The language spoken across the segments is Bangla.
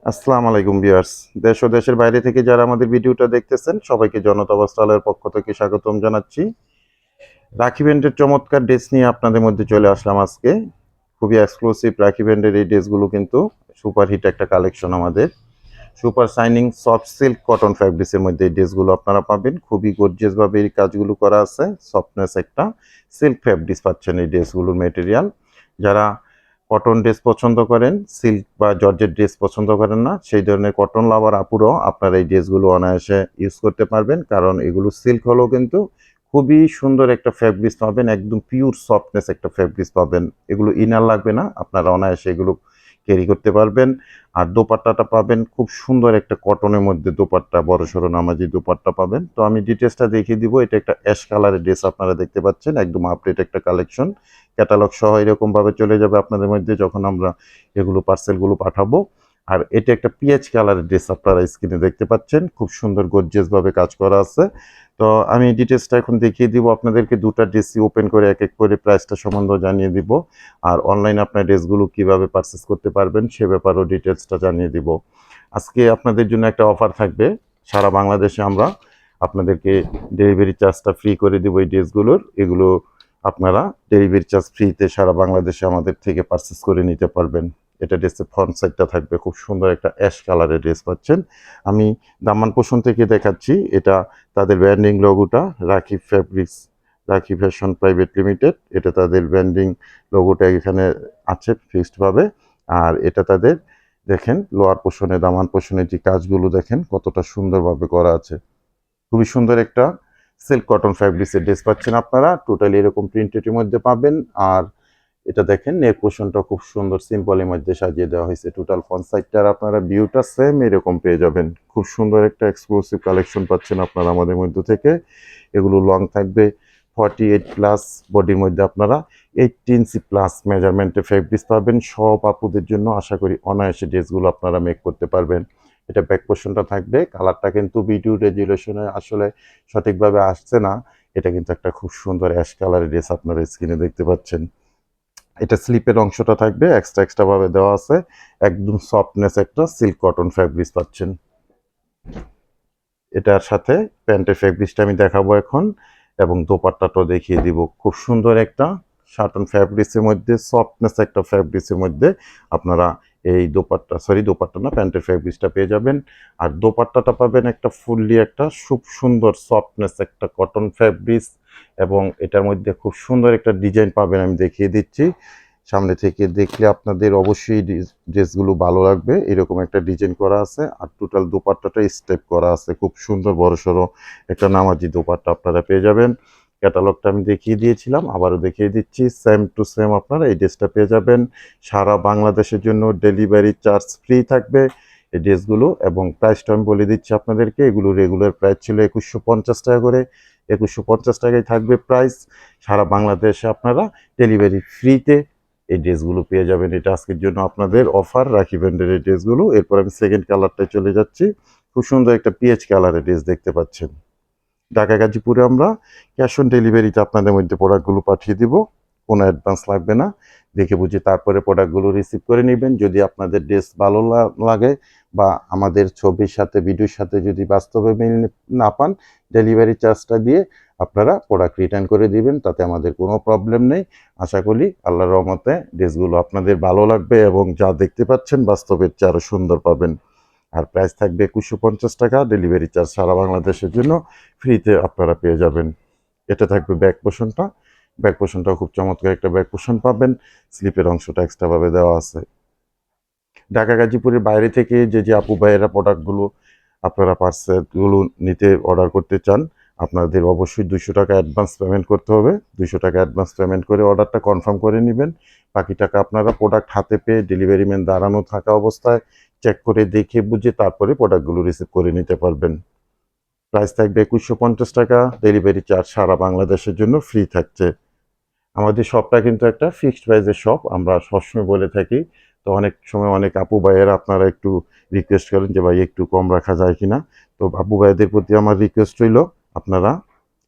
আসসালামু আলাইকুম ভিউয়ার্স। দেশ ও দেশের বাইরে থেকে যারা আমাদের ভিডিওটা দেখতেছেন সবাইকে জনতা বস্ত্রালয়ের পক্ষ থেকে স্বাগতম জানাচ্ছি। রাখি ব্যান্ডের চমৎকার ড্রেস নিয়ে আপনাদের মধ্যে চলে আসলাম আজকে। খুবই এক্সক্লুসিভ রাখি ব্যান্ডের এই ড্রেসগুলো কিন্তু সুপারহিট একটা কালেকশন আমাদের। Super shining soft silk cotton ফ্যাব্রিক্সের মধ্যে এই ড্রেসগুলো আপনারা পাবেন। খুবই গর্জিয়াস ভাবে এই কাজগুলো করা আছে। সফটনেস একটা সিল্ক ফ্যাব্রিক্স পাচ্ছেন এই ড্রেসগুলোর মেটেরিয়াল। যারা কটন ড্রেস পছন্দ করেন, সিল্ক বা জর্জেট ড্রেস পছন্দ করেন না, সেই ধরনের কটন লাভার আপুরও আপনারা এই ড্রেসগুলো অনায়াসে ইউজ করতে পারবেন। কারণ এগুলো সিল্ক হলেও কিন্তু খুবই সুন্দর একটা ফ্যাব্রিক্স পাবেন, একদম পিওর সফটনেস একটা ফ্যাব্রিক্স পাবেন। এগুলো ইনার লাগবে না, আপনারা অনায়াসে এগুলো ক্যারি করতে পারবেন। আর দোপাট্টাটা পাবেন খুব সুন্দর একটা কটনের মধ্যে দোপাট্টা, বড়সড় নামাজি দোপাট্টা পাবেন। তো আমি ডিটেলসটা দেখিয়ে দিব। এটা একটা অ্যাশ কালারের ড্রেস আপনারা দেখতে পাচ্ছেন, একদম আপডেট একটা কালেকশন। ক্যাটালগ সহ এরকম ভাবে চলে যাবে আপনাদের মধ্যে যখন আমরা এগুলো পার্সেলগুলো পাঠাবো। আর এটা একটা পিএইচ কালারের ড্রেস আপনারা স্ক্রিনে দেখতে পাচ্ছেন, খুব সুন্দর গর্জিয়াস ভাবে কাজ করা আছে। তো আমি ডিটেলসটা এখন দেখিয়ে দিব আপনাদেরকে। দুটা ড্রেসই ওপেন করে এক এক করে প্রাইসটা সম্বন্ধে জানিয়ে দিব। আর অনলাইনে আপনার ড্রেসগুলো কিভাবে পারচেস করতে পারবেন সে ব্যাপারেও ডিটেলসটা জানিয়ে দিব। আজকে আপনাদের জন্য একটা অফার থাকবে। সারা বাংলাদেশে আমরা আপনাদেরকে ডেলিভারি চার্জটা ফ্রি করে দিব এই ড্রেসগুলোর। এগুলো আপনারা ডেলিভারি চার্জ ফ্রিতে সারা বাংলাদেশে আমাদের থেকে পারচেস করে নিতে পারবেন। এটা ড্রেসের ফ্রন্ট সাইডটা থাকবে খুব সুন্দর একটা অ্যাশ কালারের ড্রেস পাচ্ছেন। আমি দামান পোষণ থেকে দেখাচ্ছি। এটা তাদের ব্র্যান্ডিং লোগোটা রাখি ফ্যাব্রিক্স, রাখি ফ্যাশন প্রাইভেট লিমিটেড, এটা তাদের ব্র্যান্ডিং লোগোটা এখানে আছে ফিক্সড ভাবে। আর এটা তাদের দেখেন লোয়ার পোষণে, দামান পোষণের যে কাজগুলো দেখেন কতটা সুন্দরভাবে করা আছে। খুবই সুন্দর একটা সিল্ক কটন ফ্যাব্রিক্সের ড্রেস পাচ্ছেন আপনারা। টোটালি এরকম প্রিন্টেডের মধ্যে পাবেন। আর এটা দেখেন নেক পোর্শনটা খুব সুন্দর সিম্পলের মধ্যে সাজিয়ে দেওয়া হয়েছে। টোটাল ফ্রন্ট সাইডটার আপনারা ভিউটা সেম এরকম পেয়ে যাবেন। খুব সুন্দর একটা এক্সক্লুসিভ কালেকশন পাচ্ছেন আপনারা আমাদের মধ্যে থেকে। এগুলো লং থাকবে 48+, বডির মধ্যে আপনারা 18 ইঞ্চি প্লাস মেজারমেন্টের ফেব্রিক্স পাবেন। সব আপুদের জন্য আশা করি অনায়াসে ড্রেসগুলো আপনারা মেক করতে পারবেন। এটা ব্যাক পোর্শনটা থাকবে। কালারটা কিন্তু ভিডিও রেজুলেশনে আসলে সঠিকভাবে আসছে না। এটা কিন্তু একটা খুব সুন্দর অ্যাশ কালারের ড্রেস আপনারা স্ক্রিনে দেখতে পাচ্ছেন। এটা স্লিপের অংশটা থাকবে এক্সট্রা এক্সট্রা ভাবে দেওয়া আছে। একদম সফটনেস একটা সিল্ক কটন ফ্যাব্রিক্স পাচ্ছেন। এটার সাথে প্যান্টের ফ্যাব্রিক্সটা আমি দেখাবো এখন, এবং দোপাট্টাটাও দেখিয়ে দিব। খুব সুন্দর একটা শার্টন ফ্যাব্রিক্সের মধ্যে, সফটনেস একটা ফ্যাব্রিক্সের মধ্যে আপনারা এই দোপাট্টা না, প্যান্টের ফ্যাব্রিক্সটা পেয়ে যাবেন। আর দোপাট্টাটা পাবেন একটা ফুললি একটা খুব সুন্দর সফটনেস একটা কটন ফ্যাব্রিক্স, এবং এটার মধ্যে খুব সুন্দর একটা ডিজাইন পাবেন। আমি দেখিয়ে দিচ্ছি। সামনে থেকে দেখলে আপনাদের অবশ্যই ড্রেসগুলো ভালো লাগবে। এরকম একটা ডিজাইন করা আছে। আর টোটাল দোপাট্টাটা স্টেপ করা আছে, খুব সুন্দর বড়সড় একটা নামাজি দোপাট্টা আপনারা পেয়ে যাবেন। ক্যাটালগটা আমি দেখিয়ে দিয়েছিলাম, আবারও দেখিয়ে দিচ্ছি। সেম টু সেম আপনারা এই ড্রেসটা পেয়ে যাবেন। সারা বাংলাদেশের জন্য ডেলিভারি চার্জ ফ্রি থাকবে এই ড্রেসগুলো। এবং প্রাইসটা আমি বলে দিচ্ছি আপনাদেরকে। এগুলো রেগুলার প্রাইস ছিল 2150 টাকা করে। 2150 টাকায় থাকবে প্রাইস। সারা বাংলাদেশে আপনারা ডেলিভারি ফ্রিতে এই ড্রেসগুলো পেয়ে যাবেন। এটা আজকের জন্য আপনাদের অফার, রাখি ব্র্যান্ডের এই ড্রেসগুলো। এরপর আমি সেকেন্ড কালারটায় চলে যাচ্ছি। খুব সুন্দর একটা পিএইচ কালারের ড্রেস দেখতে পাচ্ছেন। ঢাকা গাজীপুরে আমরা ক্যাশ অন ডেলিভারিতে আপনাদের মধ্যে প্রোডাক্টগুলো পাঠিয়ে দিব। কোনো অ্যাডভান্স লাগবে না। দেখে বুঝে তারপরে প্রোডাক্টগুলো রিসিভ করে নেবেন। যদি আপনাদের ড্রেস ভালো লাগে বা আমাদের ছবির সাথে ভিডিওর সাথে যদি বাস্তবে মিল না পান, ডেলিভারি চার্জটা দিয়ে আপনারা প্রোডাক্ট রিটার্ন করে দিবেন। তাতে আমাদের কোনো প্রবলেম নেই। আশা করি আল্লাহর রহমতে ড্রেসগুলো আপনাদের ভালো লাগবে এবং যা দেখতে পাচ্ছেন বাস্তবের চেয়ে আরও সুন্দর পাবেন। আর প্রাইস থাকবে 2150 টাকা। ডেলিভারি চার্জ সারা বাংলাদেশের জন্য ফ্রিতে আপনারা পেয়ে যাবেন। এটা থাকবে ব্যাক পোর্শনটা। ব্যাক পোর্শনটাও খুব চমৎকার একটা ব্যাক পোর্শন পাবেন। স্লিপের অংশটা এক্সট্রাভাবে দেওয়া আছে। ঢাকা গাজীপুরের বাইরে থেকে যে আপু ভাইয়েরা প্রোডাক্টগুলো আপনারা পার্সেলগুলো নিতে অর্ডার করতে চান, আপনাদের অবশ্যই 200 টাকা অ্যাডভান্স পেমেন্ট করতে হবে। 200 টাকা অ্যাডভান্স পেমেন্ট করে অর্ডারটা কনফার্ম করে নেবেন। বাকি টাকা আপনারা প্রোডাক্ট হাতে পেয়ে ডেলিভারি ম্যান দাঁড়ানো থাকা অবস্থায় চেক করে দেখে বুঝে তারপরে প্রোডাক্টগুলো রিসিভ করে নিতে পারবেন। প্রাইস থাকবে 2150 টাকা। ডেলিভারি চার্জ সারা বাংলাদেশের জন্য ফ্রি থাকছে। আমাদের শপটা কিন্তু একটা ফিক্সড প্রাইসের শপ, আমরা সবসময় বলে থাকি। তো অনেক সময় অনেক আপু ভাইয়েরা আপনারা একটু রিকোয়েস্ট করেন যে ভাই একটু কম রাখা যায় কিনা। তো আপু ভাইদের প্রতি আমার রিকোয়েস্ট রইল, আপনারা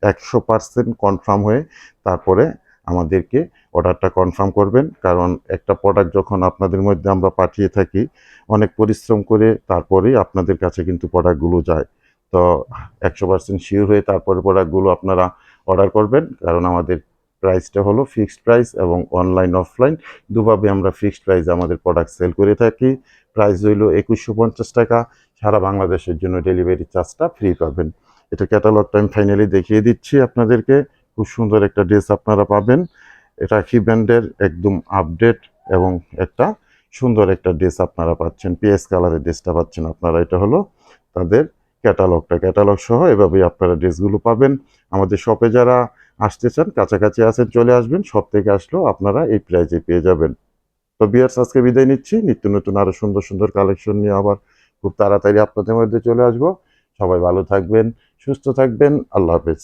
100% কনফার্ম হয়ে তারপরে আমাদেরকে অর্ডারটা কনফার্ম করবেন, কারণ একটা প্রোডাক্ট যখন আপনাদের মধ্যে আমরা পাঠিয়ে থাকি অনেক পরিশ্রম করে তারপরেই আপনাদের কাছে কিন্তু প্রোডাক্টগুলো যায়। তো 100% শিওর হয়ে তারপরে প্রোডাক্টগুলো আপনারা অর্ডার করবেন, কারণ আমাদের প্রাইসটা হলো ফিক্সড প্রাইস এবং অনলাইন অফলাইন দুভাবে আমরা ফিক্সড প্রাইসে আমাদের প্রোডাক্ট সেল করে থাকি। প্রাইস হইল 2150 টাকা, সারা বাংলাদেশের জন্য ডেলিভারি চার্জটা ফ্রি পাবেন। এটা ক্যাটালগটা আমি ফাইনালি দেখিয়ে দিচ্ছি আপনাদেরকে। খুব সুন্দর একটা ড্রেস আপনারা পাবেন। এটা রাখি ব্র্যান্ডের একদম আপডেট এবং একটা সুন্দর একটা ড্রেস আপনারা পাচ্ছেন, পিএস কালারের ড্রেসটা পাচ্ছেন আপনারা। এটা হলো তাদের ক্যাটালগ সহ এভাবেই আপনারা ড্রেসগুলো পাবেন। আমাদের শপে যারা আসতে চান, কাছাকাছি আছেন, চলে আসবেন। শপ থেকে আসলেও আপনারা এই প্রাইজে পেয়ে যাবেন। তো ভিউয়ার্স, আজকে বিদায় নিচ্ছি। নিত্য নতুন আরো সুন্দর সুন্দর কালেকশন নিয়ে আবার খুব তাড়াতাড়ি আপনাদের মধ্যে চলে আসবো। সবাই ভালো থাকবেন, সুস্থ থাকবেন। আল্লাহ হাফেজ।